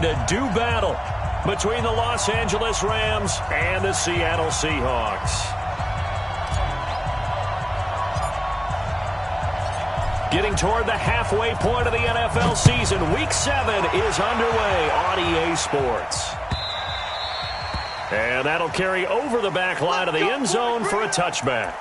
to do battle between the Los Angeles Rams and the Seattle Seahawks. Getting toward the halfway point of the NFL season, Week 7 is underway on EA Sports. And that'll carry over the back line of the end zone for a touchback.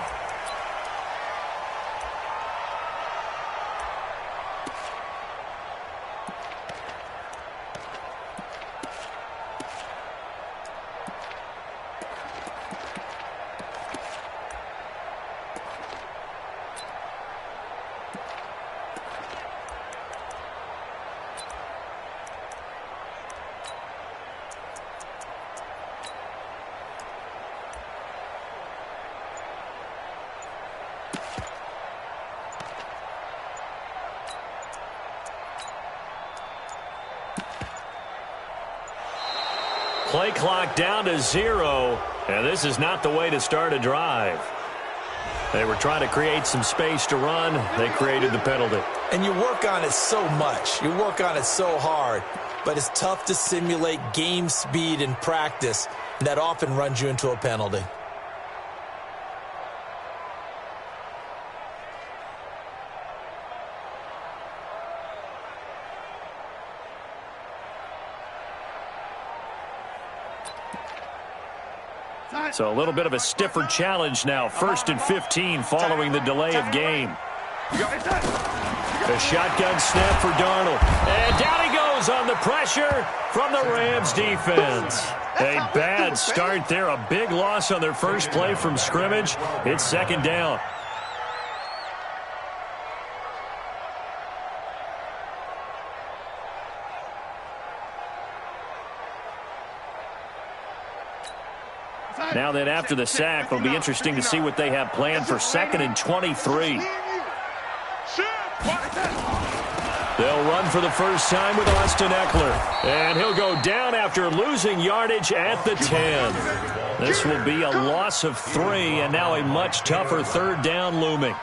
Play clock down to 0, and this is not the way to start a drive. They were trying to create some space to run. They created the penalty. And you work on it so much. You work on it so hard. But it's tough to simulate game speed in practice. That often runs you into a penalty. So a little bit of a stiffer challenge now. 1st and 15 following the delay of game. A shotgun snap for Darnold. And down he goes on the pressure from the Rams defense. A bad start there. A big loss on their first play from scrimmage. It's 2nd down. Now then, after the sack, it'll be interesting to see what they have planned for 2nd and 23. They'll run for the first time with Austin Eckler. And he'll go down after losing yardage at the 10. This will be a loss of 3, and now a much tougher 3rd down looming.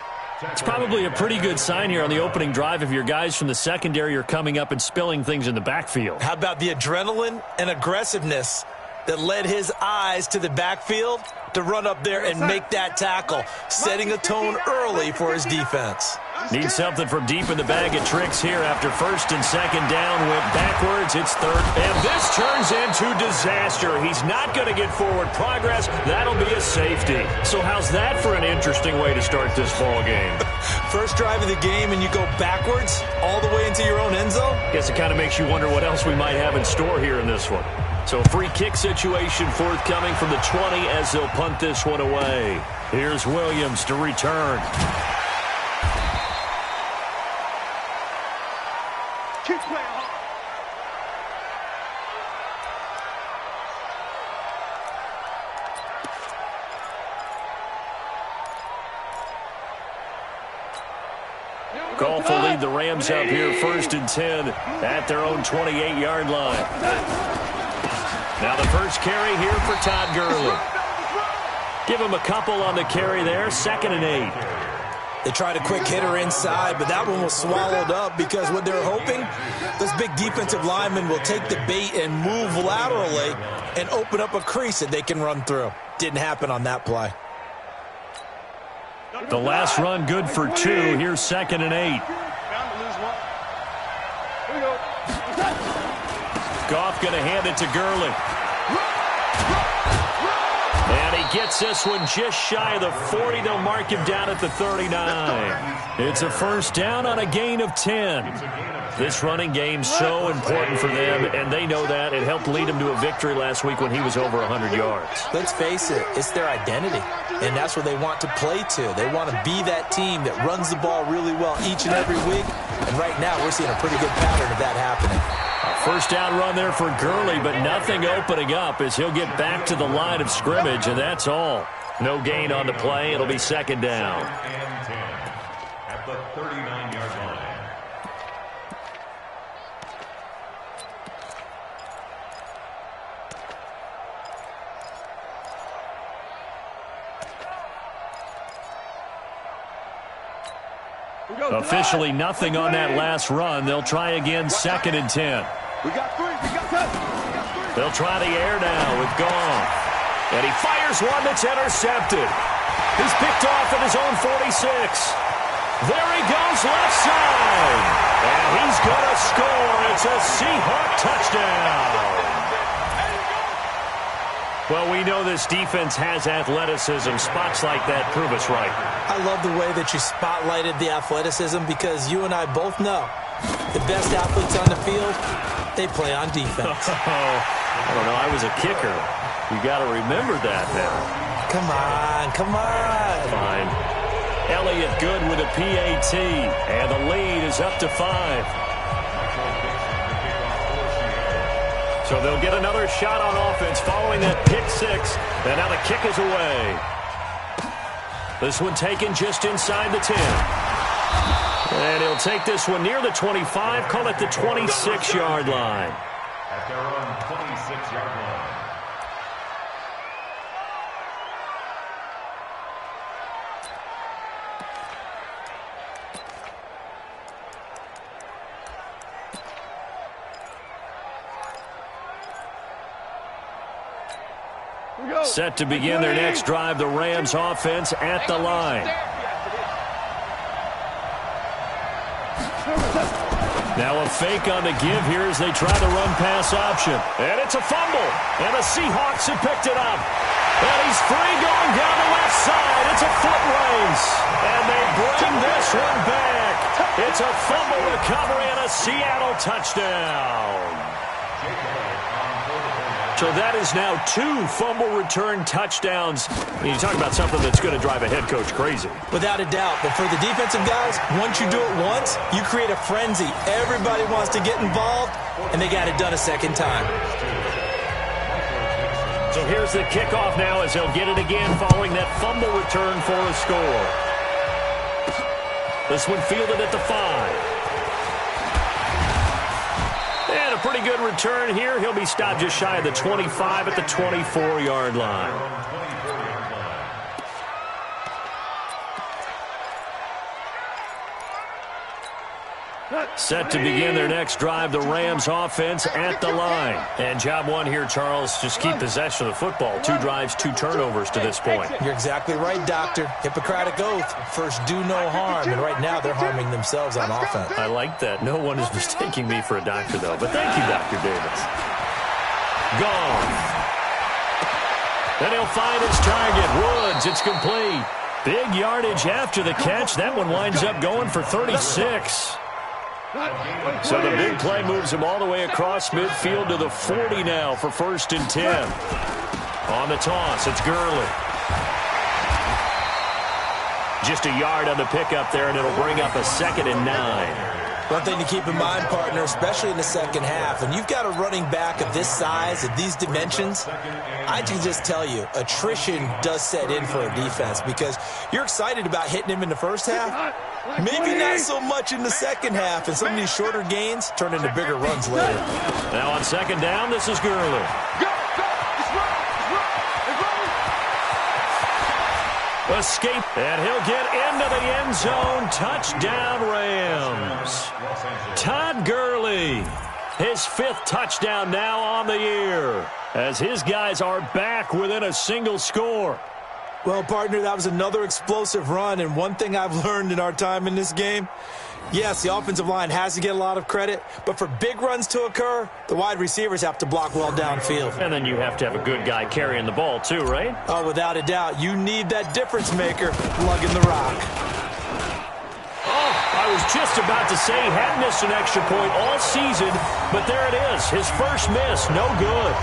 It's probably a pretty good sign here on the opening drive if your guys from the secondary are coming up and spilling things in the backfield. How about the adrenaline and aggressiveness that led his eyes to the backfield to run up there and make that tackle, setting a tone early for his defense. Need something from deep in the bag of tricks here after 1st and 2nd down. Went backwards. It's 3rd. And this turns into disaster. He's not going to get forward progress. That'll be a safety. So how's that for an interesting way to start this ball game? First drive of the game and you go backwards all the way into your own end zone? Guess it kind of makes you wonder what else we might have in store here in this one. So free kick situation forthcoming from the 20 as they'll punt this one away. Here's Williams to return. Keep playing hard. Goff will lead the Rams up here 1st and 10 at their own 28-yard line. Now the first carry here for Todd Gurley. Give him a couple on the carry there. 2nd and 8. They tried a quick hitter inside, but that one was swallowed up because what they're hoping, this big defensive lineman will take the bait and move laterally and open up a crease that they can run through. Didn't happen on that play. The last run good for 2. Here's 2nd and 8. Goff going to hand it to Gurley. And he gets this one just shy of the 40. They'll mark him down at the 39. It's a 1st down on a gain of 10. This running game's so important for them, and they know that. It helped lead them to a victory last week when he was over 100 yards. Let's face it, it's their identity, and that's what they want to play to. They want to be that team that runs the ball really well each and every week, and right now we're seeing a pretty good pattern of that happening. First down run there for Gurley, but nothing opening up as he'll get back to the line of scrimmage, and that's all. No gain on the play. It'll be 2nd down. At the 39-yard line. Officially nothing on that last run. They'll try again 2nd and 10. We got three. We got three. They'll try the air now with Goff. And he fires one that's intercepted. He's picked off at his own 46. There he goes, left side. And he's going to score. It's a Seahawk touchdown. Well, we know this defense has athleticism. Spots like that prove us right. I love the way that you spotlighted the athleticism because you and I both know the best athletes on the field, they play on defense. I don't know. I was a kicker. You got to remember that now. Come on, come on. Fine. Elliott good with a PAT, and the lead is up to 5. So they'll get another shot on offense following that pick 6, and now the kick is away. This one taken just inside the 10. And he'll take this one near the 25, call it the 26-yard line. At their own 26-yard line. Set to begin their next drive, the Rams offense at the line. Now a fake on the give here as they try the run-pass option. And it's a fumble. And the Seahawks have picked it up. And he's free going down the left side. It's a foot race. And they bring this one back. It's a fumble recovery and a Seattle touchdown. So that is now 2 fumble return touchdowns. You talk about something that's going to drive a head coach crazy. Without a doubt. But for the defensive guys, once you do it once, you create a frenzy. Everybody wants to get involved, and they got it done a second time. So here's the kickoff now as they'll get it again following that fumble return for a score. This one fielded at the 5. And a pretty good return here. He'll be stopped just shy of the 25 at the 24-yard line. Set to begin their next drive, the Rams offense at the line. And job one here, Charles, just keep possession of the football. 2 drives, 2 turnovers to this point. You're exactly right, Doctor. Hippocratic oath. First, do no harm. And right now, they're harming themselves on offense. I like that. No one is mistaking me for a doctor, though. But thank you, Dr. Davis. Gone. Then he'll find his target. Woods, it's complete. Big yardage after the catch. That one winds up going for 36. So the big play moves him all the way across midfield to the 40 now for 1st and 10. On the toss, it's Gurley. Just a yard on the pickup there, and it'll bring up a 2nd and 9. One thing to keep in mind, partner, especially in the second half, and you've got a running back of this size, of these dimensions, I can just tell you, attrition does set in for a defense because you're excited about hitting him in the first half. Maybe not so much in the second half, and some of these shorter gains turn into bigger runs later. Now on 2nd down, this is Gurley. Escape, and he'll get into the end zone. Touchdown, Rams. Todd Gurley, his 5th touchdown now on the year, as his guys are back within a single score. Well, partner, that was another explosive run, and one thing I've learned in our time in this game, yes, the offensive line has to get a lot of credit, but for big runs to occur, the wide receivers have to block well downfield. And then you have to have a good guy carrying the ball too, right? Oh, without a doubt. You need that difference maker lugging the rock. Oh, I was just about to say he hadn't missed an extra point all season, but there it is. His first miss, no good.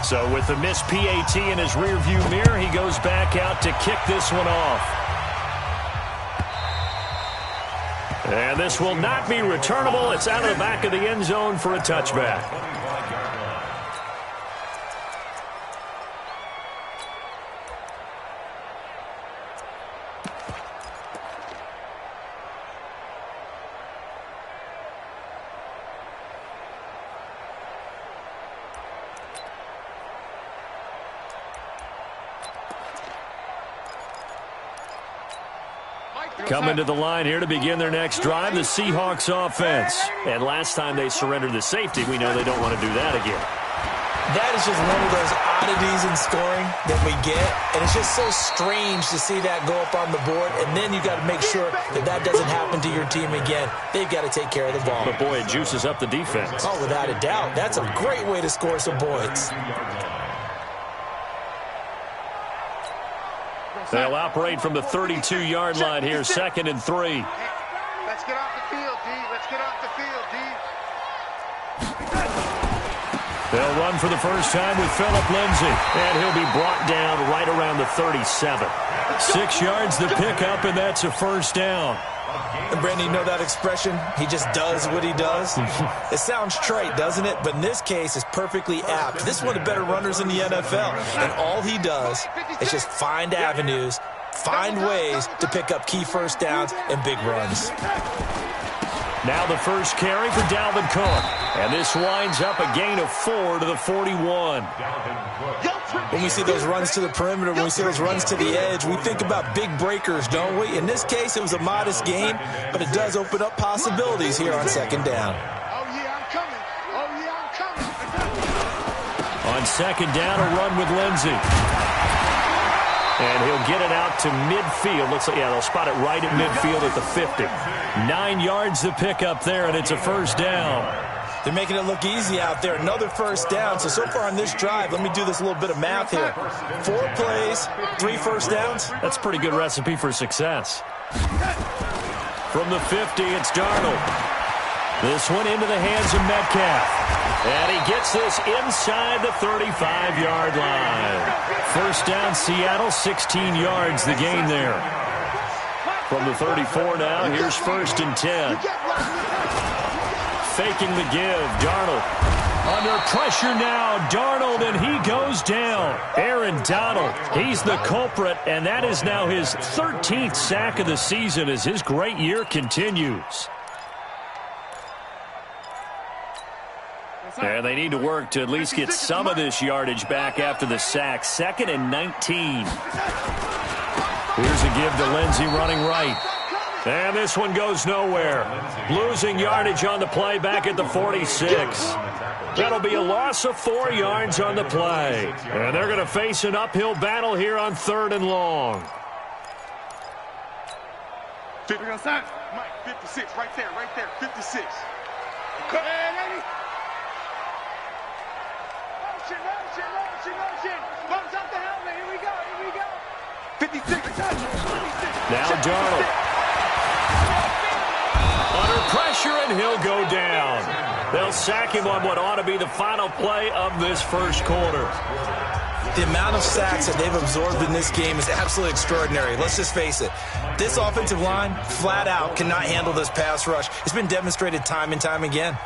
So with the missed PAT in his rearview mirror, he goes back out to kick this one off. And this will not be returnable. It's out of the back of the end zone for a touchback. Coming to the line here to begin their next drive, the Seahawks offense. And last time they surrendered the safety, we know they don't want to do that again. That is just one of those oddities in scoring that we get, and it's just so strange to see that go up on the board, and then you got to make sure that that doesn't happen to your team again. They've got to take care of the ball. But, boy, it juices up the defense. Oh, without a doubt. That's a great way to score some points. They'll operate from the 32-yard line here, 2nd and 3. Let's get off the field, D. Let's get off the field, D. They'll run for the first time with Phillip Lindsay, and he'll be brought down right around the 37. 6 yards the pickup, and that's a first down. And Brandon, you know that expression? He just does what he does. It sounds trite, doesn't it? But in this case, it's perfectly apt. This is one of the better runners in the NFL, and all he does is just find avenues, find ways to pick up key first downs and big runs. Now the first carry for Dalvin Cook. And this winds up a gain of 4 to the 41. When we see those runs to the perimeter, when we see those runs to the edge, we think about big breakers, don't we? In this case, it was a modest gain, but it does open up possibilities here on 2nd down. Oh, yeah, I'm coming. Oh, yeah, I'm coming. On 2nd down, a run with Lindsay. And he'll get it out to midfield. Looks like, yeah, they'll spot it right at midfield at the 50. 9 yards to pick up there, and it's a first down. They're making it look easy out there. Another first down. So far on this drive, let me do this little bit of math here. 4 plays, 3 first downs. That's a pretty good recipe for success. From the 50, it's Darnold. This one into the hands of Metcalf. And he gets this inside the 35-yard line. First down, Seattle, 16 yards the gain there. From the 34 now, here's 1st and 10. Faking the give, Darnold. Under pressure now, Darnold, and he goes down. Aaron Donald, he's the culprit, and that is now his 13th sack of the season as his great year continues. And they need to work to at least get some of this yardage back after the sack. 2nd and 19. Here's a give to Lindsay running right. And this one goes nowhere. Losing yardage on the play back at the 46. That'll be a loss of 4 yards on the play. And they're going to face an uphill battle here on 3rd and long. Mike, 56, right there, 56. Cut. Motion. Bumps off the helmet. Here we go. 56. Now Darnold. Under pressure, and he'll go down. They'll sack him on what ought to be the final play of this first quarter. The amount of sacks that they've absorbed in this game is absolutely extraordinary. Let's just face it. This offensive line, flat out, cannot handle this pass rush. It's been demonstrated time and time again.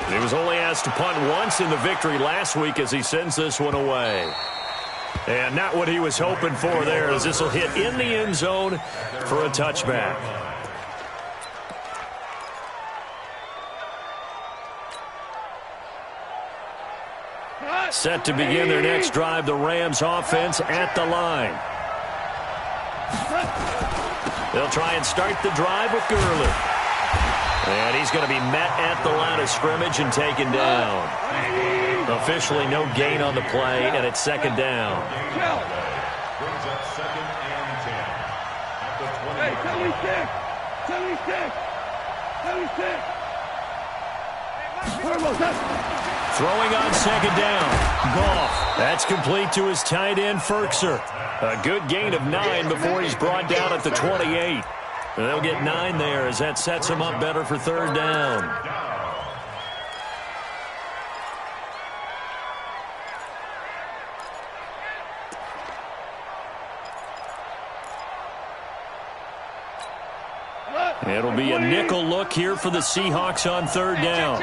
He was only asked to punt once in the victory last week as he sends this one away. And not what he was hoping for there, as this will hit in the end zone for a touchback. Set to begin their next drive, the Rams offense at the line. They'll try and start the drive with Gurley. And he's going to be met at the line of scrimmage and taken down. Officially no gain on the play, and it's 2nd down. Brings up 2nd and 10. At the 20. Throwing on 2nd down. Goff. That's complete to his tight end, Ferkser. A good gain of 9 before he's brought down at the 28. And they'll get 9 there as that sets him up better for 3rd down. It'll be a nickel look here for the Seahawks on 3rd down.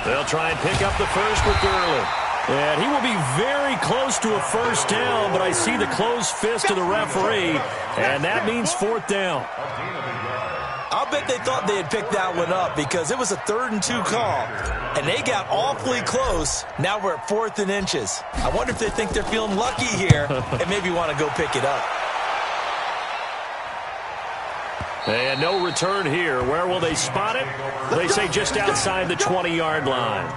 They'll try and pick up the first with Gurley. And he will be very close to a first down, but I see the closed fist of the referee, and that means 4th down. I'll bet they thought they had picked that one up because it was a 3rd and 2 call, and they got awfully close. Now we're at 4th and inches. I wonder if they think they're feeling lucky here and maybe want to go pick it up. And no return here. Where will they spot it? They say just outside the 20-yard line.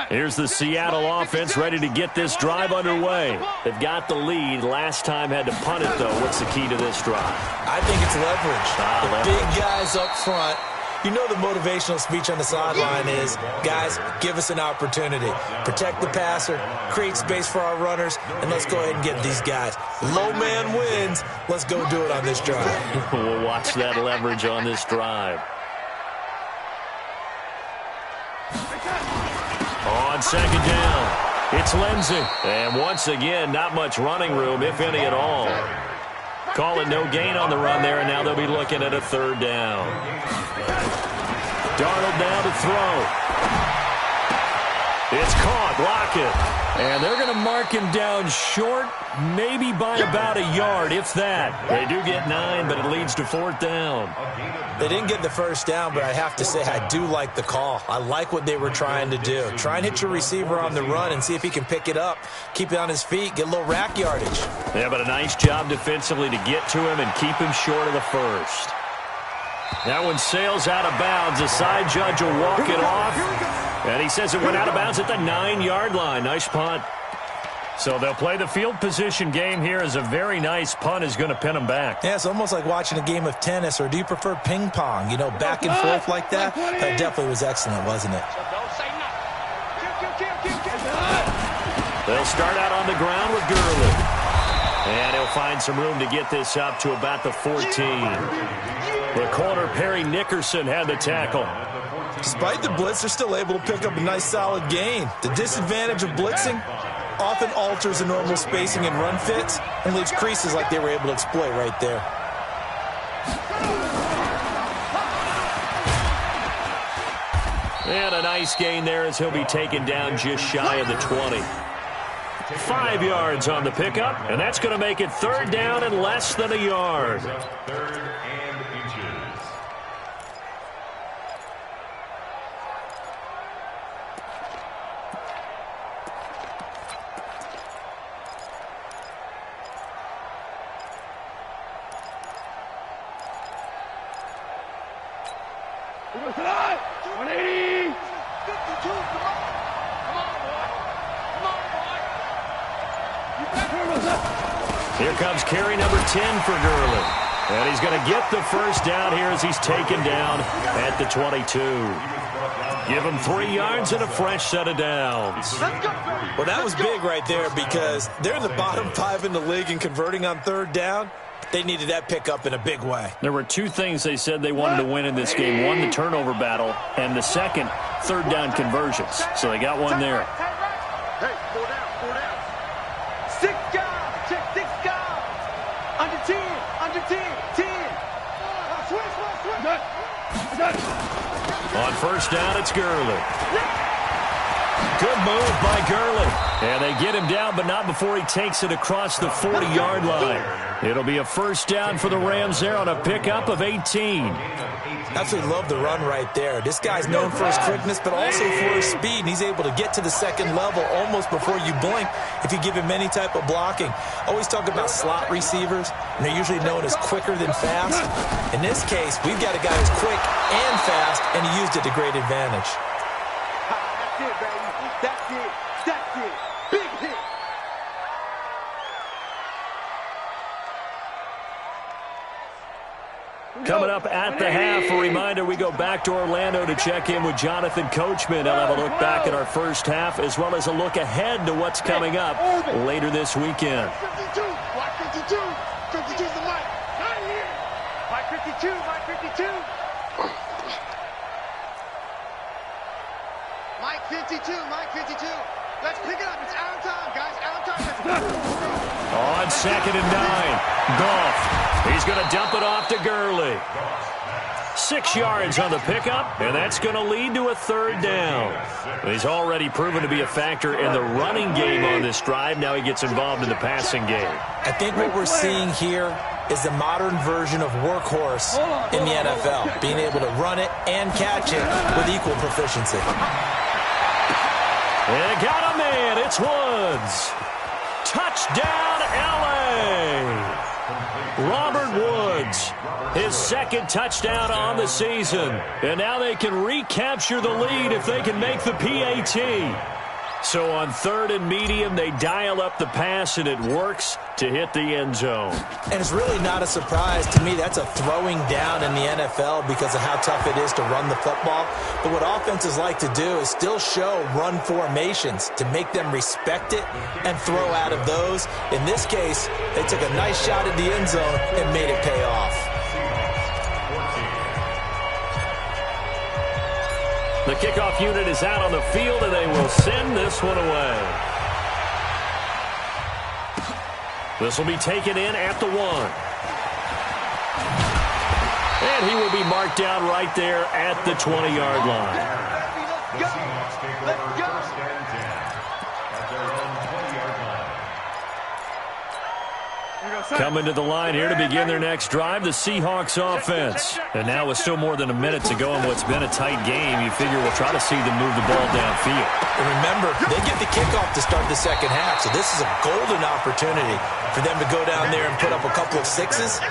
Here's the Seattle offense ready to get this drive underway. They've got the lead. Last time had to punt it, though. What's the key to this drive? I think it's leverage. The big guys up front. You know the motivational speech on the sideline is, guys, give us an opportunity. Protect the passer, create space for our runners, and let's go ahead and get these guys. Low man wins. Let's go do it on this drive. We'll watch that leverage on this drive. On second down, it's Lindsey. And once again, not much running room, if any at all. Call it no gain on the run there, and now they'll be looking at a 3rd down. Darnold now to throw. It's caught. Lockett. And they're going to mark him down short, maybe by about a yard, if that. They do get 9, but it leads to 4th down. They didn't get the 1st down, but I have to say I do like the call. I like what they were trying to do. Try and hit your receiver on the run and see if he can pick it up, keep it on his feet, get a little rack yardage. Yeah, but a nice job defensively to get to him and keep him short of the 1st. That one sails out of bounds. The side judge will walk it off. And he says it went out of bounds at the 9-yard line. Nice punt. So they'll play the field position game here as a very nice punt is going to pin them back. Yeah, it's almost like watching a game of tennis, or do you prefer ping pong? You know, back and forth like that? That definitely was excellent, wasn't it? They'll start out on the ground with Gurley. And he'll find some room to get this up to about the 14. The corner, Perry Nickerson, had the tackle. Despite the blitz, they're still able to pick up a nice solid gain. The disadvantage of blitzing often alters the normal spacing and run fits and leaves creases like they were able to exploit right there. And a nice gain there as he'll be taken down just shy of the 20. 5 yards on the pickup, and that's going to make it 3rd down and less than a yard. 3rd and inches. Here comes carry number 10 for Gurley. And he's going to get the 1st down here as he's taken down at the 22. Give him 3 yards and a fresh set of downs. Well, that was big right there because they're in the bottom 5 in the league in converting on 3rd down. They needed that pickup in a big way. There were 2 things they said they wanted to win in this game. One, the turnover battle, and the second, 3rd down conversions. So they got one there. Hey, 4 down, 4 down. 6 guys, check 6 guys. Under 10, under 10, 10. Switch. On 1st down, it's Gurley. Good move by Gurley. And they get him down, but not before he takes it across the 40-yard line. It'll be a 1st down for the Rams there on a pickup of 18. Absolutely love the run right there. This guy's known for his quickness, but also for his speed. And he's able to get to the 2nd level almost before you blink if you give him any type of blocking. Always talk about slot receivers, and they're usually known as quicker than fast. In this case, we've got a guy who's quick and fast, and he used it to great advantage. That's it, baby. That's it. That's it. Big hit. Coming up at the half, a reminder, we go back to Orlando to check in with Jonathan Coachman. He'll have a look back at our 1st half as well as a look ahead to what's coming up later this weekend. 52, Mike 52. 52's the mic. Not here. Mike 52, Mike 52. Mike 52, Mike 52. Let's pick it up. It's our time, guys. Our time. On 2nd and 9, Goff. He's going to dump it off to Gurley. 6 yards on the pickup, and that's going to lead to a third down. He's already proven to be a factor in the running game on this drive. Now he gets involved in the passing game. I think what we're seeing here is the modern version of workhorse in the NFL, being able to run it and catch it with equal proficiency. And got a man. It's Woods. Touchdown, L.A. Robert Woods, his second touchdown on the season. And now they can recapture the lead if they can make the PAT. So on 3rd and medium, they dial up the pass, and it works to hit the end zone. And it's really not a surprise to me. That's a throwing down in the NFL because of how tough it is to run the football. But what offenses like to do is still show run formations to make them respect it and throw out of those. In this case, they took a nice shot at the end zone and made it pay off. The kickoff unit is out on the field, and they will send this one away. This will be taken in at the 1. And he will be marked down right there at the 20-yard line. Let's go. Coming to the line here to begin their next drive, the Seahawks offense. And now with still more than a minute to go in what's been a tight game, you figure we'll try to see them move the ball downfield. And remember, they get the kickoff to start the second half, so this is a golden opportunity for them to go down there and put up a couple of sixes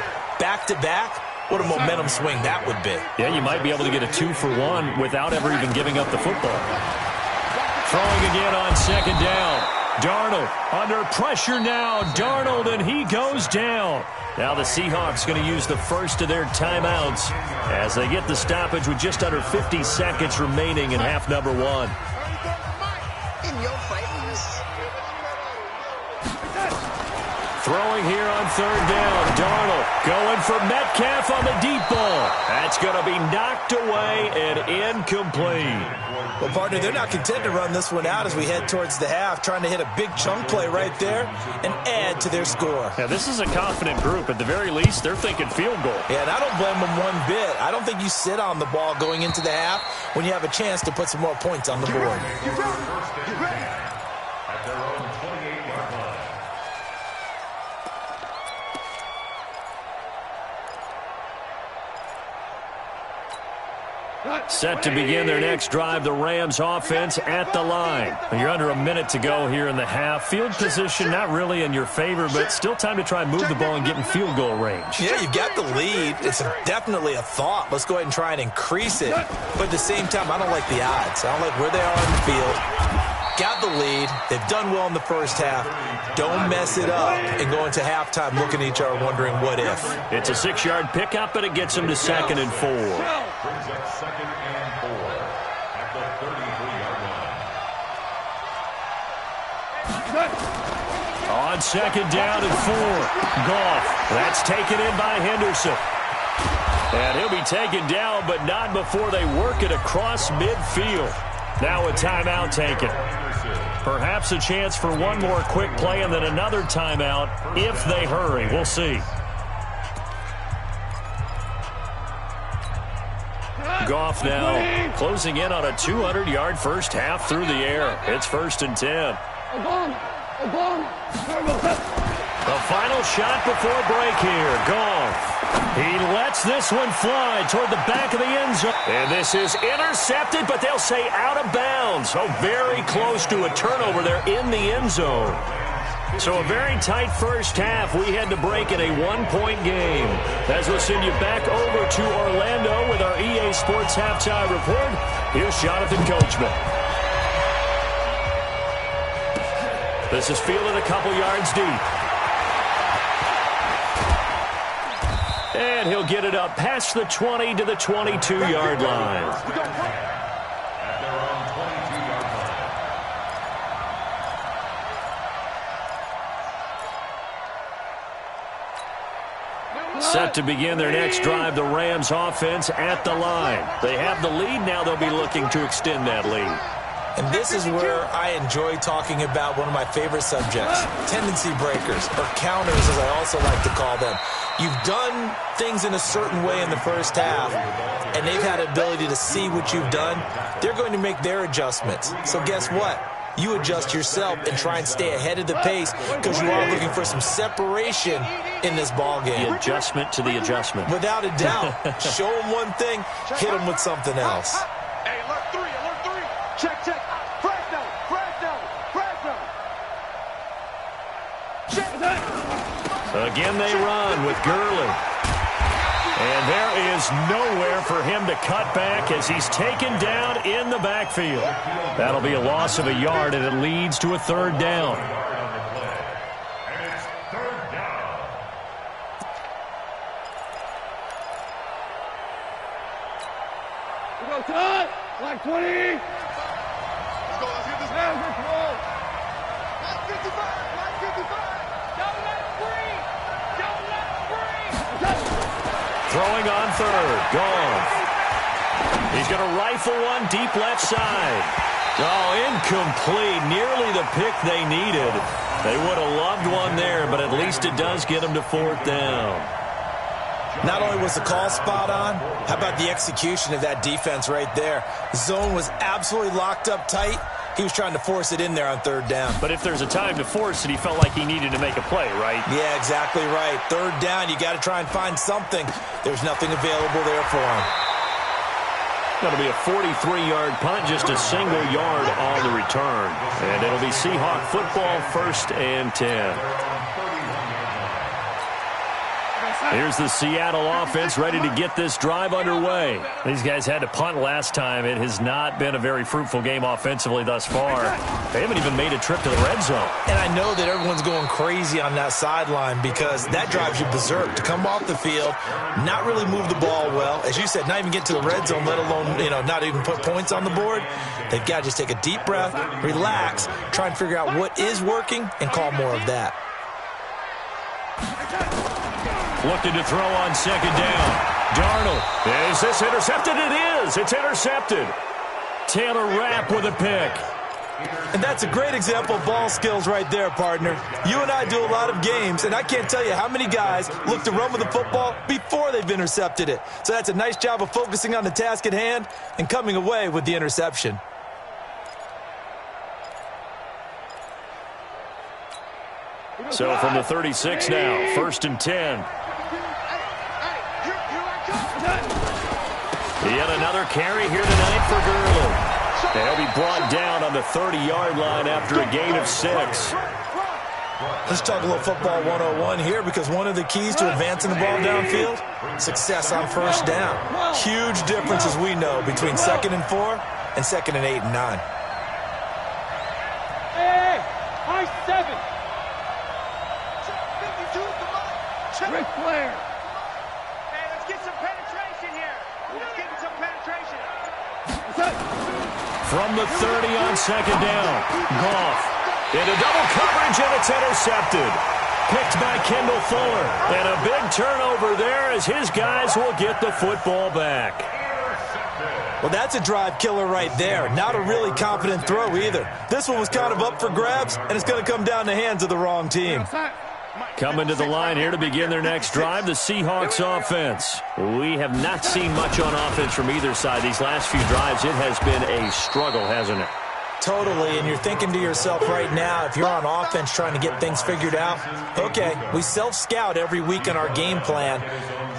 back-to-back. What a momentum swing that would be. Yeah, you might be able to get a 2-for-1 without ever even giving up the football. Throwing again on second down. Darnold under pressure now. Darnold, and he goes down. Now the Seahawks going to use the first of their timeouts as they get the stoppage with just under 50 seconds remaining in half number 1. In your face. Throwing here on 3rd down. Darnold going for Metcalf on the deep ball. That's going to be knocked away and incomplete. Well, partner, they're not content to run this one out as we head towards the half, trying to hit a big chunk play right there and add to their score. Yeah, this is a confident group. At the very least, they're thinking field goal. Yeah, and I don't blame them one bit. I don't think you sit on the ball going into the half when you have a chance to put some more points on the board. Get ready. At their own 28-yard line. Set to begin their next drive, the Rams offense at the line. You're under a minute to go here in the half. Field position not really in your favor, but still time to try and move the ball and get in field goal range. Yeah, you've got the lead. It's definitely a thought. Let's go ahead and try and increase it. But at the same time, I don't like the odds. I don't like where they are on the field. Got the lead. They've done well in the first half. Don't mess it up and go into halftime looking at each other wondering what if. It's a 6-yard pickup, but it gets them to 2nd and 4. Brings up 2nd and 4 at the 33-yard line. On 2nd down and 4. Goff. That's taken in by Henderson. And he'll be taken down, but not before they work it across midfield. Now a timeout taken. Perhaps a chance for one more quick play and then another timeout if they hurry. We'll see. Goff now closing in on a 200-yard first half through the air. It's 1st and 10. The final shot before break here. Goff. He lets this one fly toward the back of the end zone. And this is intercepted, but they'll say out of bounds. Oh, very close to a turnover there in the end zone. So a very tight first half. We had to break in a 1-point game. As we'll send you back over to Orlando with our EA Sports Halftime Report, here's Jonathan Coachman. This is fielded a couple yards deep. And he'll get it up past the 20 to the 22-yard line. At their own 22-yard line. Set to begin their next drive, the Rams offense at the line. They have the lead now. They'll be looking to extend that lead. And this is where I enjoy talking about one of my favorite subjects, tendency breakers, or counters as I also like to call them. You've done things in a certain way in the first half, and they've had ability to see what you've done. They're going to make their adjustments. So guess what? You adjust yourself and try and stay ahead of the pace because you are looking for some separation in this ball game. The adjustment to the adjustment. Without a doubt. Show them one thing, hit them with something else. Hey, alert three. Check. Fresno. Check. So again, they run with Gurley. And there is nowhere for him to cut back as he's taken down in the backfield. That'll be a loss of a yard, and it leads to a third down. And it's third down. We go time. Black 20. Let's get this man. Black 55. Don't let him breathe. Throwing on third. Gone. He's going to rifle one deep left side. Oh, incomplete. Nearly the pick they needed. They would have loved one there, but at least it does get them to fourth down. Not only was the call spot on, how about the execution of that defense right there? Zone was absolutely locked up tight. He was trying to force it in there on third down. But if there's a time to force it, he felt like he needed to make a play, right? Yeah, exactly right. Third down, you got to try and find something. There's nothing available there for him. That'll be a 43-yard punt, just a single yard on the return. And it'll be Seahawk football, 1st and 10. Here's the Seattle offense ready to get this drive underway. These guys had to punt last time. It has not been a very fruitful game offensively thus far. They haven't even made a trip to the red zone. And I know that everyone's going crazy on that sideline because that drives you berserk. To come off the field, not really move the ball well. As you said, not even get to the red zone, let alone, not even put points on the board. They've got to just take a deep breath, relax, try and figure out what is working, and call more of that. Looking to throw on second down. Darnold. Is this intercepted? It is. It's intercepted. Taylor Rapp with a pick. And that's a great example of ball skills right there, partner. You and I do a lot of games, and I can't tell you how many guys look to run with the football before they've intercepted it. So that's a nice job of focusing on the task at hand and coming away with the interception. So from the 36 now, 1st and 10. Yet another carry here tonight for Gurley. They'll be brought down on the 30-yard line after a gain of 6. Let's talk a little football 101 here because one of the keys to advancing the ball downfield, success on first down. Huge difference, as we know, between 2nd and 4 and 2nd and 8 and 9. Hey, high 7. Ric Flair. Hey, let's get some penetration here. Let's get some penetration. From the 30 on second down, Goff into double coverage, and it's intercepted. Picked by Kendall Fuller. And a big turnover there as his guys will get the football back. Well, that's a drive killer right there. Not a really confident throw either. This one was kind of up for grabs, and it's going to come down the hands of the wrong team. Coming to the line here to begin their next drive, the Seahawks offense. We have not seen much on offense from either side. These last few drives, it has been a struggle, hasn't it? Totally, and you're thinking to yourself right now, if you're on offense trying to get things figured out, okay, we self-scout every week on our game plan.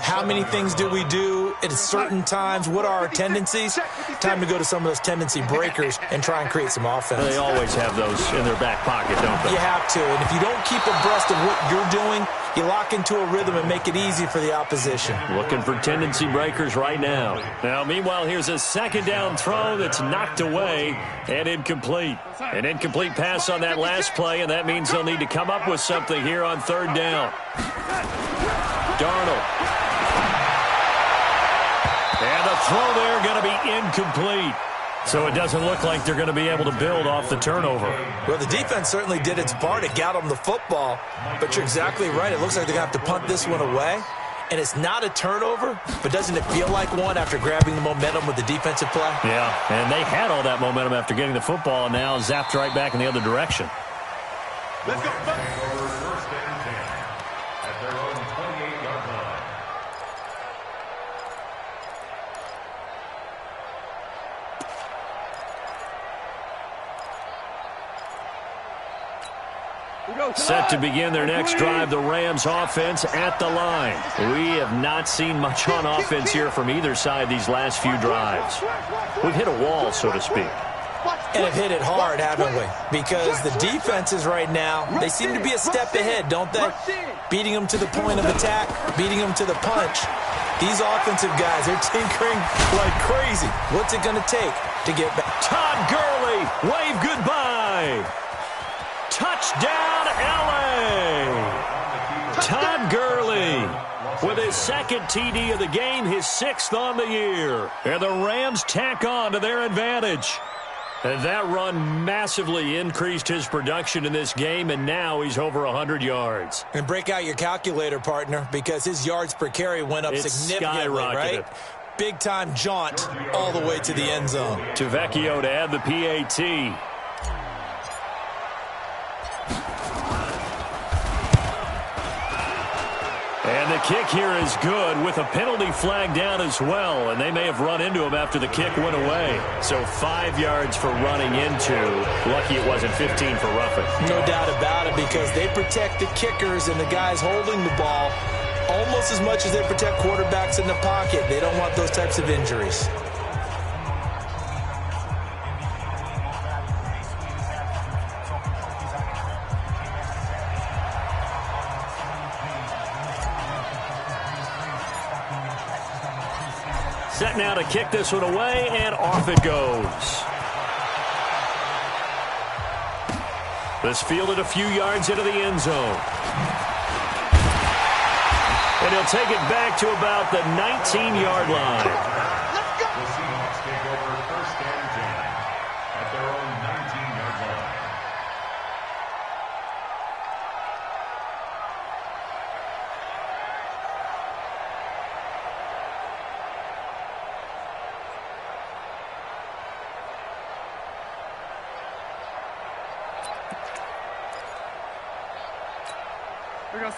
How many things do we do at certain times? What are our tendencies? Time to go to some of those tendency breakers and try and create some offense. They always have those in their back pocket, don't they? You have to, and if you don't keep abreast of what you're doing, you lock into a rhythm and make it easy for the opposition. Looking for tendency breakers right now. Now, meanwhile, here's a second down throw that's knocked away and incomplete. An incomplete pass on that last play, and that means they'll need to come up with something here on third down. Darnold. And the throw there going to be incomplete. So it doesn't look like they're going to be able to build off the turnover. Well, the defense certainly did its part. It got them the football. But you're exactly right. It looks like they're going to have to punt this one away. And it's not a turnover, but doesn't it feel like one after grabbing the momentum with the defensive play? Yeah, and they had all that momentum after getting the football, and now zapped right back in the other direction. Let's go. First and 10 at their own 28-yard line. Set to begin their next drive, the Rams offense at the line. We have not seen much on offense here from either side these last few drives. We've hit a wall, so to speak. And have hit it hard, haven't we? Because the defenses right now, they seem to be a step ahead, don't they? Beating them to the point of attack, beating them to the punch. These offensive guys, they're tinkering like crazy. What's it going to take to get back? Todd Gurley, wave goodbye. Touchdown, L.A. Todd Gurley with his second TD of the game, his 6th on the year. And the Rams tack on to their advantage. And that run massively increased his production in this game, and now he's over 100 yards. And break out your calculator, partner, because his yards per carry went up significantly, right? Big-time jaunt all the way to the end zone. To Vecchio to add the PAT. And the kick here is good with a penalty flag down as well. And they may have run into him after the kick went away. So 5 yards for running into. Lucky it wasn't 15 for roughing. No doubt about it, because they protect the kickers and the guys holding the ball almost as much as they protect quarterbacks in the pocket. They don't want those types of injuries. Set now to kick this one away, and off it goes. This fielded a few yards into the end zone. And he'll take it back to about the 19-yard line. The Seahawks take over first and 10 at their own 19-yard line.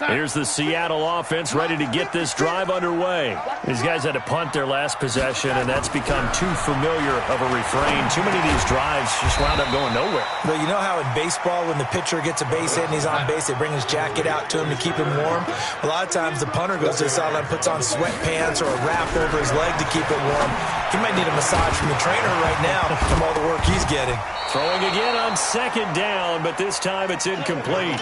Here's the Seattle offense ready to get this drive underway. These guys had to punt their last possession, and that's become too familiar of a refrain. Too many of these drives just wound up going nowhere. Well, you know how in baseball, when the pitcher gets a base hit and he's on base, they bring his jacket out to him to keep him warm? A lot of times the punter goes to the sideline, puts on sweatpants or a wrap over his leg to keep it warm. He might need a massage from the trainer right now from all the work he's getting. Throwing again on second down, but this time it's incomplete.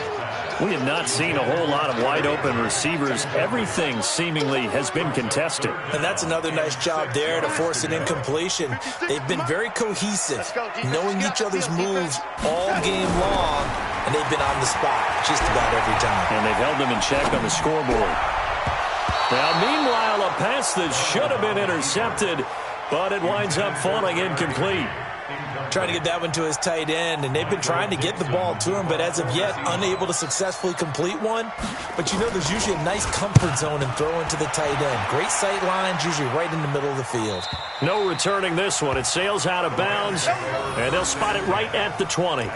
We have not seen a whole lot of wide-open receivers. Everything seemingly has been contested. And that's another nice job there to force an incompletion. They've been very cohesive, knowing each other's moves all game long, and they've been on the spot just about every time. And they've held them in check on the scoreboard. Now, meanwhile, a pass that should have been intercepted, but it winds up falling incomplete. Trying to get that one to his tight end, and they've been trying to get the ball to him, but as of yet, unable to successfully complete one. But you know, there's usually a nice comfort zone in throwing to the tight end. Great sight lines, usually right in the middle of the field. No returning this one. It sails out of bounds, and they'll spot it right at the 20.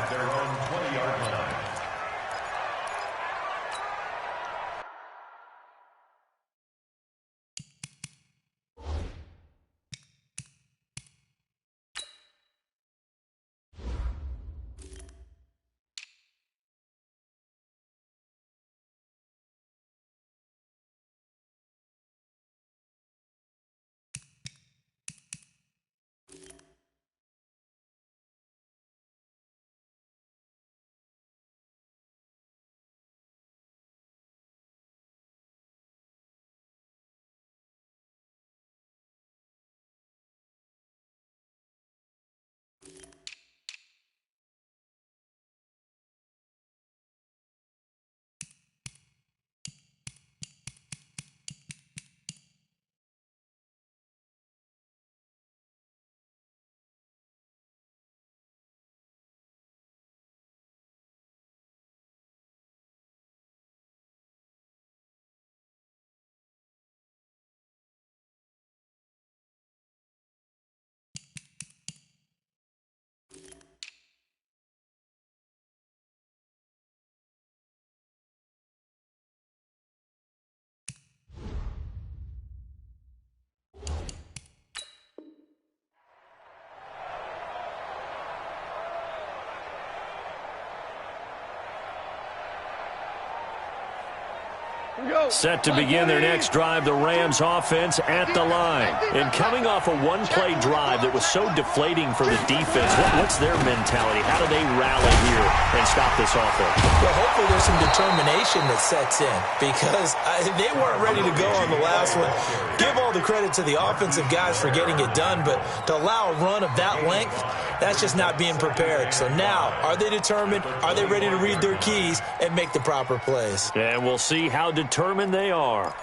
Set to begin their next drive, the Rams offense at the line. And coming off a one-play drive that was so deflating for the defense, what's their mentality? How do they rally here and stop this offense? Well, hopefully there's some determination that sets in because they weren't ready to go on the last one. Give all the credit to the offensive guys for getting it done, but to allow a run of that length, that's just not being prepared. So now, are they determined? Are they ready to read their keys and make the proper plays? And we'll see how determined they are.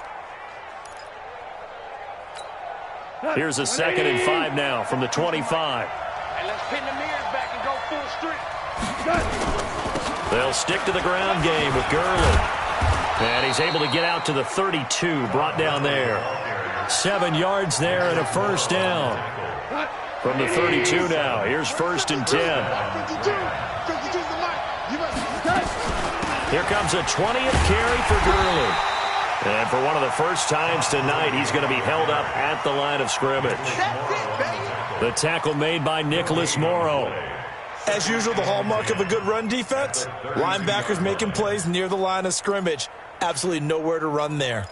Here's a 2nd and 5 now from the 25. And let's pin the mirrors back and go full strength. They'll stick to the ground game with Gurley. And he's able to get out to the 32, brought down there. 7 yards there and a first down. From the 32 now, here's 1st and 10. Here comes a 20th carry for Gurley. And for one of the first times tonight, he's going to be held up at the line of scrimmage. The tackle made by Nicholas Morrow. As usual, the hallmark of a good run defense, linebackers making plays near the line of scrimmage. Absolutely nowhere to run there.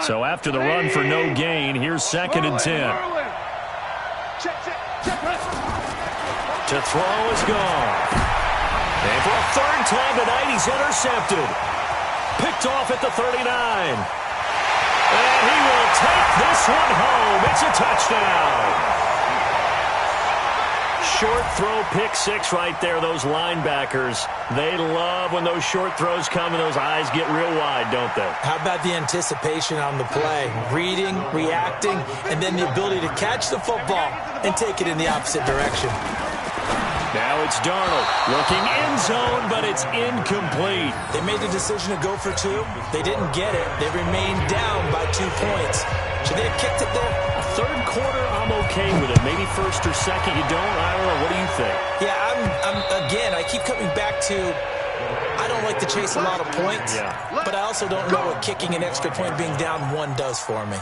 So after the run for no gain, here's 2nd and 10. To throw is gone. And for a 3rd time tonight, he's intercepted. Picked off at the 39. And he will take this one home. It's a touchdown. Short throw, pick 6 right there. Those linebackers, they love when those short throws come and those eyes get real wide, don't they? How about the anticipation on the play? Reading, reacting, and then the ability to catch the football and take it in the opposite direction. Now it's Darnold looking end zone, but it's incomplete. They made the decision to go for 2. They didn't get it. They remained down by 2 points. Should they have kicked it there? A 3rd quarter, I'm okay with it. Maybe 1st or 2nd, you don't? I don't know. What do you think? Yeah, again, I keep coming back to I don't like to chase a lot of points, but I also don't know what kicking an extra point being down 1 does for me.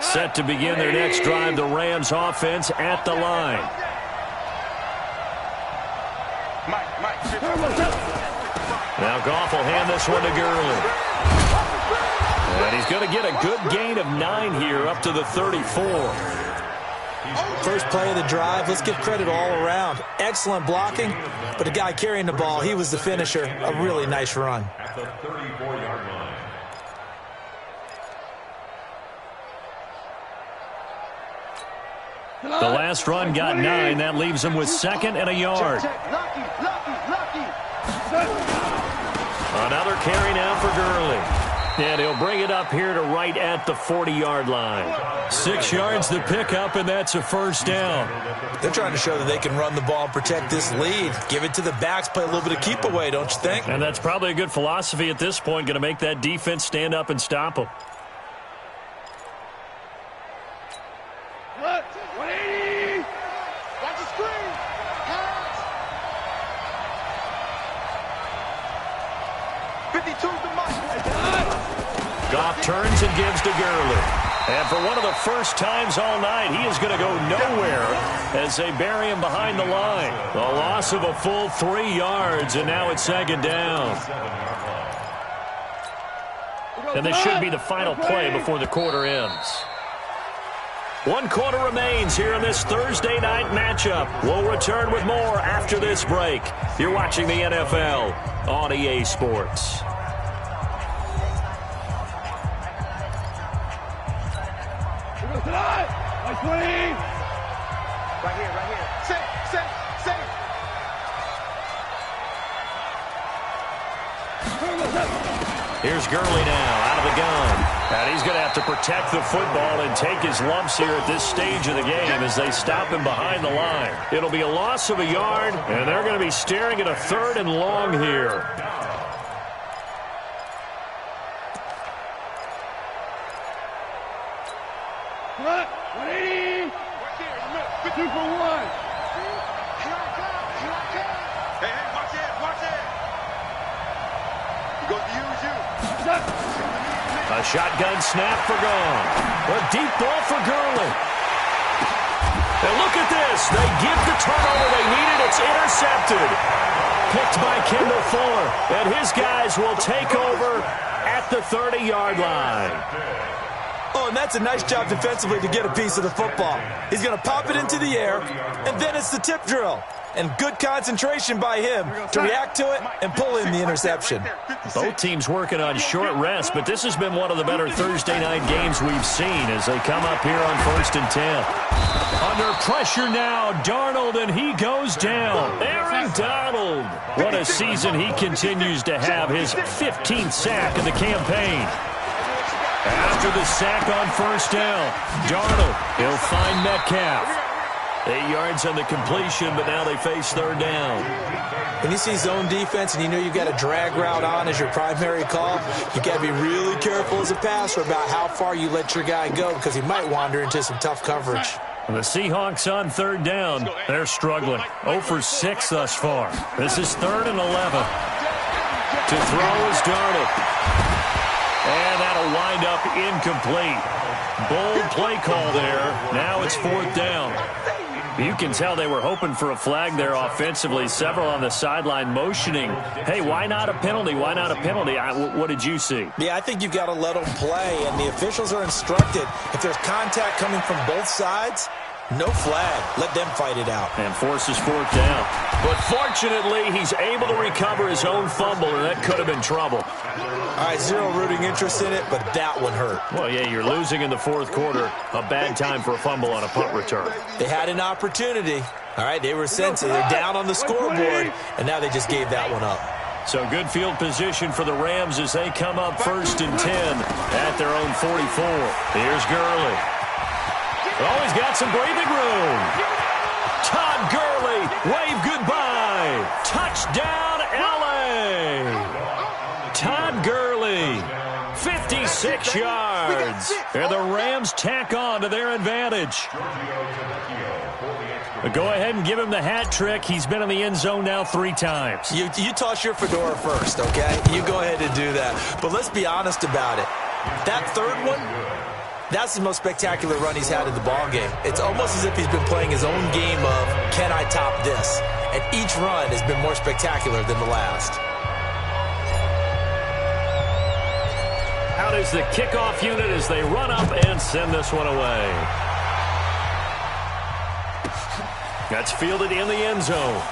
Set to begin their next drive, the Rams offense at the line. Now Goff will hand this one to Gurley. And he's going to get a good gain of 9 here up to the 34. First play of the drive, let's give credit all around. Excellent blocking, but the guy carrying the ball, he was the finisher. A really nice run. At the 34-yard line. The last run got 9. That leaves him with 2nd and a yard. Another carry now for Gurley. And he'll bring it up here to right at the 40-yard line. 6 yards the pickup, and that's a first down. They're trying to show that they can run the ball and protect this lead. Give it to the backs, play a little bit of keep away, don't you think? And that's probably a good philosophy at this point, going to make that defense stand up and stop them. Goff turns and gives to Gurley. And for one of the first times all night, he is going to go nowhere as they bury him behind the line. A loss of a full 3 yards, and now it's 2nd down. And this should be the final play before the quarter ends. 1 quarter remains here in this Thursday night matchup. We'll return with more after this break. You're watching the NFL on EA Sports. Right here. Safe. Here's Gurley now out of the gun. And he's going to have to protect the football and take his lumps here at this stage of the game as they stop him behind the line. It'll be a loss of a yard, and they're going to be staring at a 3rd and long here. A shotgun snap for Gone. A deep ball for Gurley. And look at this. They give the turnover they needed. It's intercepted. Picked by Kendall Fuller. And his guys will take over at the 30-yard line. Oh, and that's a nice job defensively to get a piece of the football. He's going to pop it into the air, and then it's the tip drill. And good concentration by him to react to it and pull in the interception. Both teams working on short rest, but this has been one of the better Thursday night games we've seen as they come up here on 1st and 10. Under pressure now, Darnold, and he goes down. Aaron Donald. What a season he continues to have, his 15th sack of the campaign. After the sack on 1st down, Darnold, he'll find Metcalf. 8 yards on the completion, but now they face 3rd down. When you see zone defense and you know you've got a drag route on as your primary call, you got to be really careful as a passer about how far you let your guy go because he might wander into some tough coverage. The Seahawks on 3rd down. They're struggling. 0 for 6 thus far. This is 3rd and 11. To throw is Darnold. And that'll wind up incomplete. Bold play call there. Now it's 4th down. You can tell they were hoping for a flag there offensively. Several on the sideline motioning. Hey, why not a penalty? Why not a penalty? What did you see? Yeah, I think you've got to let them play, and the officials are instructed. If there's contact coming from both sides, no flag. Let them fight it out. And forces 4th down. But fortunately, he's able to recover his own fumble, and that could have been trouble. All right, zero rooting interest in it, but that one hurt. Well, yeah, you're losing in the 4th quarter. A bad time for a fumble on a punt return. They had an opportunity. All right, they were sensitive. They're down on the scoreboard, and now they just gave that one up. So good field position for the Rams as they come up 1st and 10 at their own 44. Here's Gurley. Oh, he's got some breathing room. Todd Gurley, wave goodbye. Touchdown, L.A. Todd Gurley, 56 yards. And the Rams tack on to their advantage. But go ahead and give him the hat trick. He's been in the end zone now 3 times. You toss your fedora first, okay? You go ahead and do that. But let's be honest about it. That 3rd one, that's the most spectacular run he's had in the ballgame. It's almost as if he's been playing his own game of, can I top this? And each run has been more spectacular than the last. Out is the kickoff unit as they run up and send this one away. That's fielded in the end zone.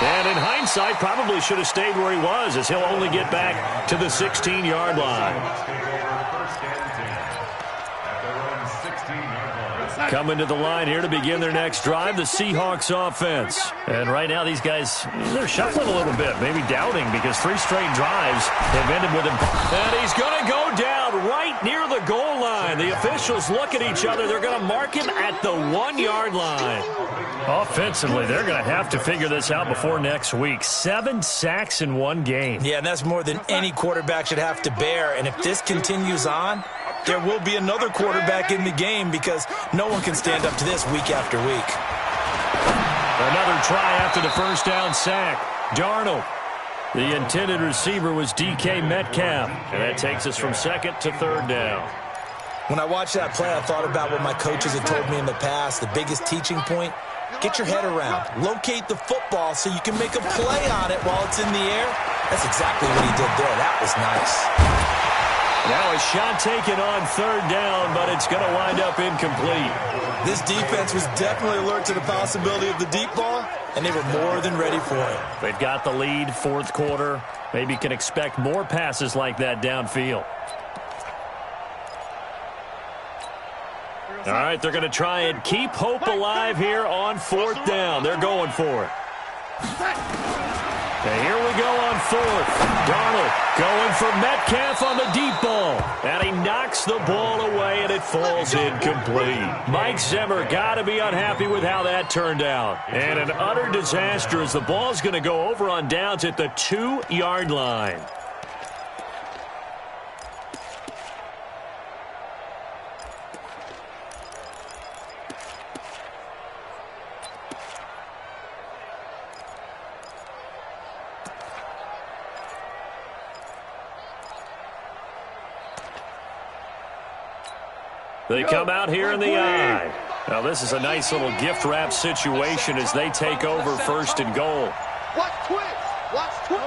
And in hindsight, probably should have stayed where he was as he'll only get back to the 16-yard line. Coming to the line here to begin their next drive, the Seahawks offense. And right now these guys, they're shuffling a little bit, maybe doubting because 3 straight drives have ended with him. And he's going to go down right near the goal line. The officials look at each other. They're going to mark him at the 1-yard line. Offensively, they're going to have to figure this out before next week. 7 sacks in 1 game. Yeah, and that's more than any quarterback should have to bear. And if this continues on, there will be another quarterback in the game because no one can stand up to this week after week. Another try after the 1st down sack. Darnold. The intended receiver was DK Metcalf. And that takes us from 2nd to 3rd down. When I watched that play, I thought about what my coaches had told me in the past. The biggest teaching point, get your head around. Locate the football so you can make a play on it while it's in the air. That's exactly what he did there. That was nice. Now a shot taken on 3rd down, but it's going to wind up incomplete. This defense was definitely alert to the possibility of the deep ball, and they were more than ready for it. They've got the lead, 4th quarter. Maybe can expect more passes like that downfield. All right, they're going to try and keep hope alive here on 4th down. They're going for it. And here we go on 4th. Darnold going for Metcalf on the deep ball. And he knocks the ball away, and it falls incomplete. Mike Zimmer got to be unhappy with how that turned out. And an utter disaster as the ball's going to go over on downs at the 2-yard line. They come out here in the I. Now, this is a nice little gift wrap situation as they take over first and goal. Watch twist. Watch twist.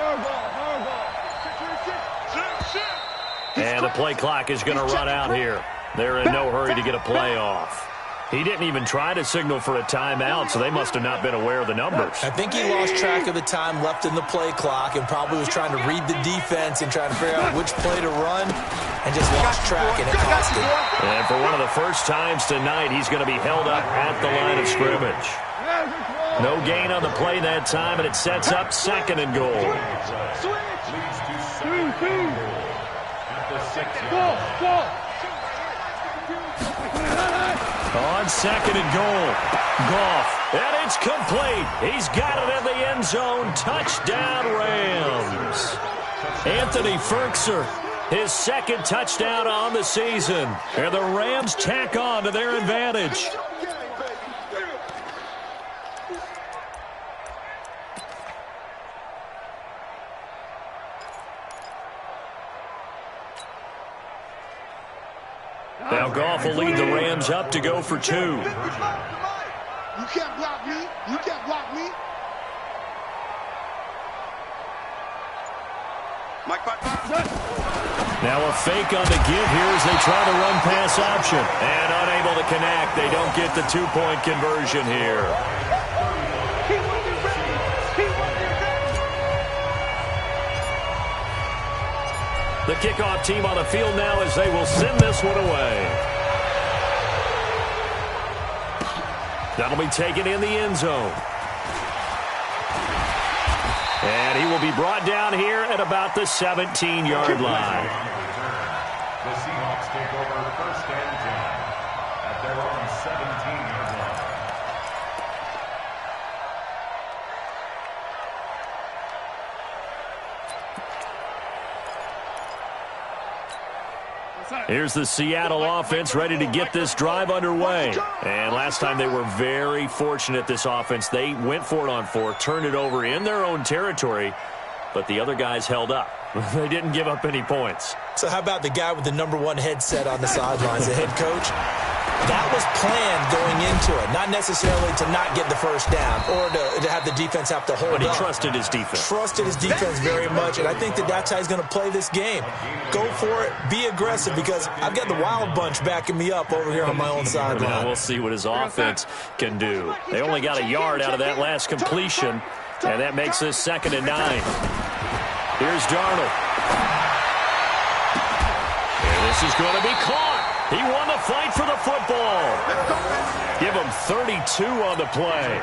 And the play clock is going to run out here. They're in no hurry to get a play off. He didn't even try to signal for a timeout, so they must have not been aware of the numbers. I think he lost track of the time left in the play clock and probably was trying to read the defense and trying to figure out which play to run and just lost track, and it cost him. And for one of the first times tonight, he's going to be held up at the line of scrimmage. No gain on the play that time, and it sets up second and goal. On second and goal, Goff, and it's complete. He's got it in the end zone. Touchdown, Rams. Anthony Ferkser, his second touchdown on the season. And the Rams tack on to their advantage. Now Goff will lead the Rams up to go for 2. You can't block me. You can't block me. Now a fake on the give here as they try to run pass option. And unable to connect. They don't get the 2-point conversion here. The kickoff team on the field now as they will send this one away. That'll be taken in the end zone. And he will be brought down here at about the 17-yard line. The Seahawks take over first and 10 at their own 17-yard line. Here's the Seattle offense ready to get this drive underway. And last time they were very fortunate, this offense. They went for it on 4, turned it over in their own territory, but the other guys held up. They didn't give up any points. So how about the guy with the #1 headset on the sidelines, the head coach? That was planned going into it, not necessarily to not get the first down or to have the defense have to hold up. But he trusted his defense. Trusted his defense very much, and I think that's how he's going to play this game. Go for it, be aggressive, because I've got the wild bunch backing me up over here on my own sideline. Well, we'll see what his offense can do. They only got a yard out of that last completion, and that makes this 2nd and 9. Here's Darnold. And this is going to be caught. He won the fight for the football. Give him 32 on the play.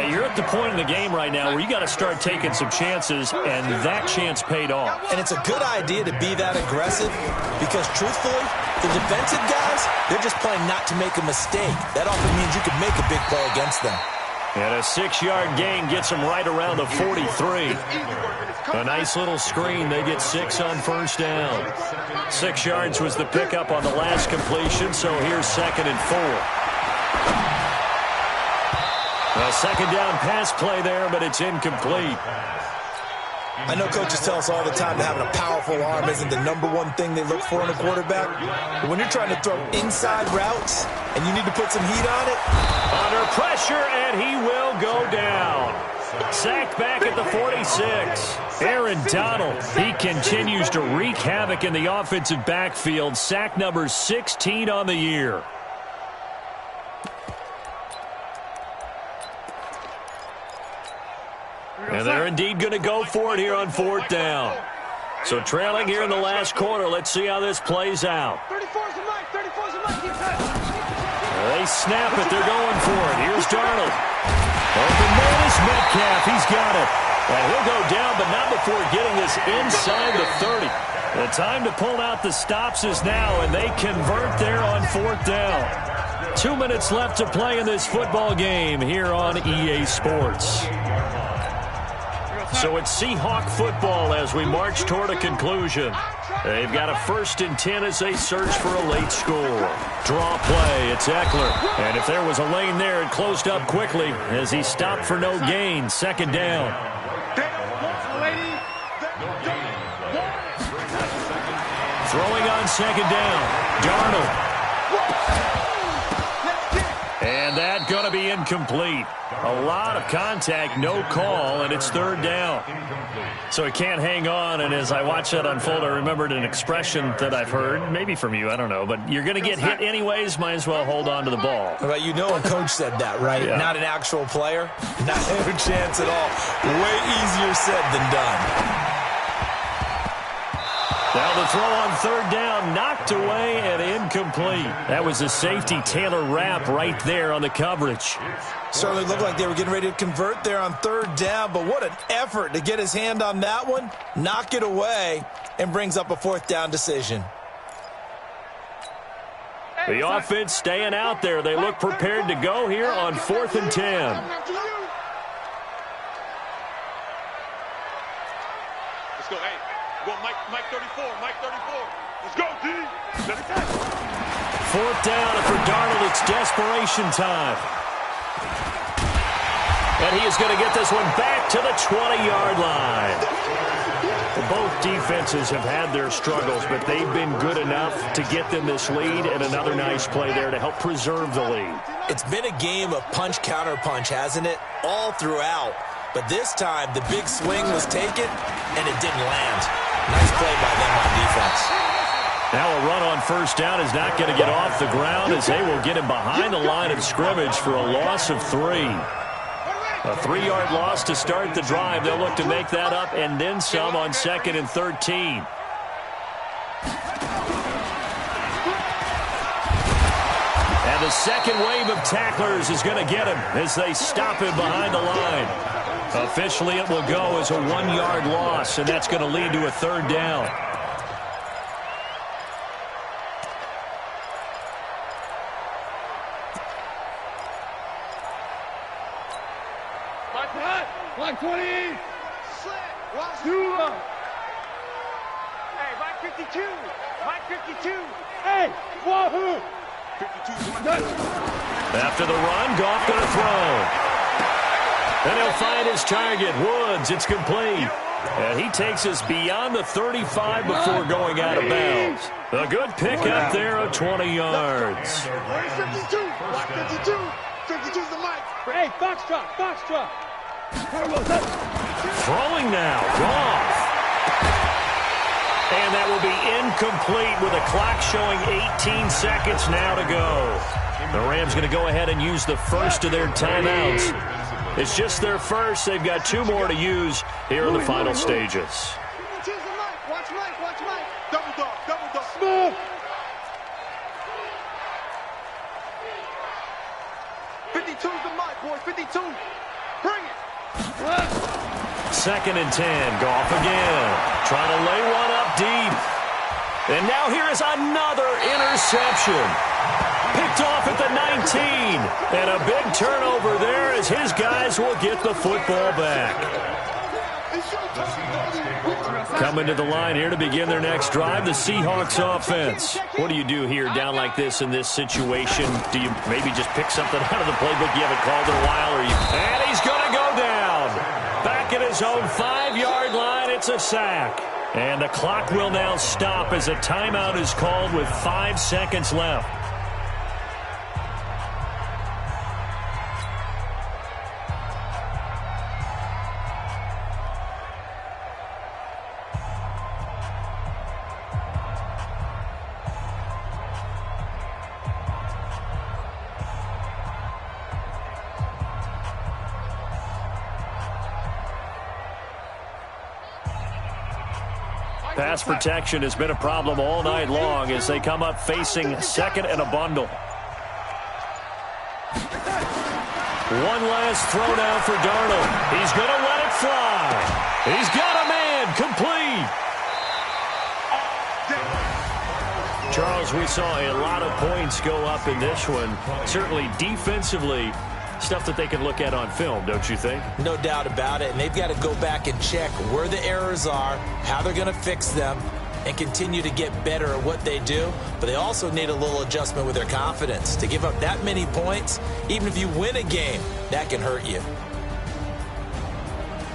You're at the point in the game right now where you got to start taking some chances, and that chance paid off. And it's a good idea to be that aggressive because, truthfully, the defensive guys, they're just playing not to make a mistake. That often means you can make a big play against them. And a 6-yard gain gets them right around the 43. A nice little screen. They get 6 on first down. 6 yards was the pickup on the last completion, so here's 2nd and 4. A 2nd down pass play there, but it's incomplete. I know coaches tell us all the time that having a powerful arm isn't the #1 thing they look for in a quarterback. But when you're trying to throw inside routes and you need to put some heat on it. Under pressure, and he will go down. Sacked back at the 46. Aaron Donald, he continues to wreak havoc in the offensive backfield. Sack number 16 on the year. And they're indeed going to go for it here on 4th down. So trailing here in the last quarter. Let's see how this plays out. 34's the mic. 34's the mic. They snap it. They're going for it. Here's Darnold. Open man is Metcalf. He's got it. And he'll go down, but not before getting this inside the 30. The time to pull out the stops is now, and they convert there on 4th down. 2 minutes left to play in this football game here on EA Sports. So it's Seahawk football as we march toward a conclusion. They've got a 1st and 10 as they search for a late score. Draw play, it's Eckler. And if there was a lane there, it closed up quickly as he stopped for no gain. 2nd down. Throwing on 2nd down. Darnold. And that's going to be incomplete. A lot of contact, no call, and it's third down. So he can't hang on, and as I watch that unfold, I remembered an expression that I've heard, maybe from you, I don't know, but you're going to get hit anyways, might as well hold on to the ball. Well, you know a coach said that, right? Yeah. Not an actual player. Not no chance at all. Way easier said than done. Now the throw on third down, knocked away and incomplete. That was a safety Taylor Rapp right there on the coverage. Certainly looked like they were getting ready to convert there on third down, but what an effort to get his hand on that one, knock it away, and brings up a fourth down decision. The offense staying out there. They look prepared to go here on 4th and 10. Let's go, hey. Go Mike 34, Mike 34. Let's go, D. Fourth down, and for Darnold, it's desperation time. And he is going to get this one back to the 20-yard line. Both defenses have had their struggles, but they've been good enough to get them this lead, and another nice play there to help preserve the lead. It's been a game of punch-counter-punch, hasn't it? All throughout. But this time, the big swing was taken, and it didn't land. Nice play by them on defense. Now a run on first down is not going to get off the ground as they will get him behind the line of scrimmage for a loss of 3. A 3-yard loss to start the drive. They'll look to make that up and then some on 2nd and 13. And the second wave of tacklers is going to get him as they stop him behind the line. Officially, it will go as a 1-yard loss, and that's going to lead to a third down. Like 20. Hey, Mike 52. Mike 52. Hey, wahoo. 52. After the run, Goff going to throw. And he'll find his target, Woods. It's complete. And he takes us beyond the 35 before going out of bounds. A good pickup there of 20 yards. 52. 52. 52's the mic. Hey, Foxtrot. Throwing now, Goff. And that will be incomplete with a clock showing 18 seconds now to go. The Rams going to go ahead and use the first of their timeouts. It's just their first. They've got 2 more to use here in the final stages. 52's the mic. Watch Mike. Double dog. Smooth. 52's the mic, boys. 52. Bring it. 2nd and 10. Goff again. Trying to lay one up deep. And now here is another interception. Picked off at the 19. And a big turnover there as his guys will get the football back. Coming to the line here to begin their next drive, the Seahawks offense. What do you do here down like this in this situation? Do you maybe just pick something out of the playbook you haven't called in a while? And he's going to go down. Back at his own 5-yard line, it's a sack. And the clock will now stop as a timeout is called with 5 seconds left. Pass protection has been a problem all night long as they come up facing second and a bundle. One last throw now for Darnold. He's going to let it fly. He's got a man complete. Charles, we saw a lot of points go up in this one. Certainly defensively, stuff that they can look at on film, don't you think? No doubt about it, and they've got to go back and check where the errors are, how they're going to fix them, and continue to get better at what they do. But they also need a little adjustment with their confidence. To give up that many points, even if you win a game, that can hurt you.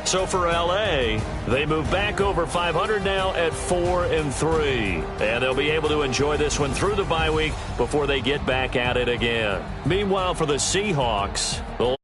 So for L.A., they move back over 500 now at 4-3. And they'll be able to enjoy this one through the bye week before they get back at it again. Meanwhile, for the Seahawks, they'll